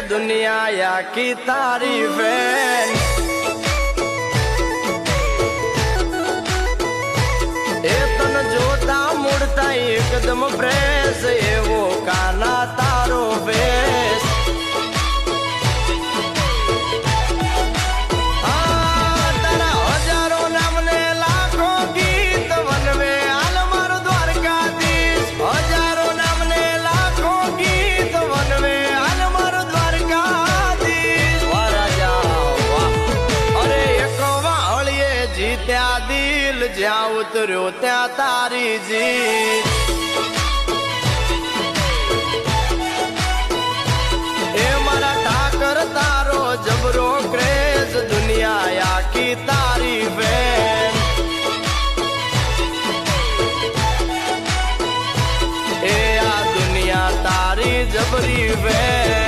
दुनिया की तारीफ है। ए तन जोता मुड़ता एकदम फ्रेश एवो काना तारो फेस। तारा हजारों नाम ने लाखों गीत वनवे आल मारो द्वारकाधीश। हजारों नाम ने लाखों गीत वनवे आल मारो द्वारकाधीश। वाह राजा वाह। अरे एक वाहलिए जीत्या दिल ज्या उतर्यो त्या तारी जीत। ए मारा ठाकर तारो जबरो क्रेज दुनिया की तारीफ है। ए आ दुनिया तारी जबरी है।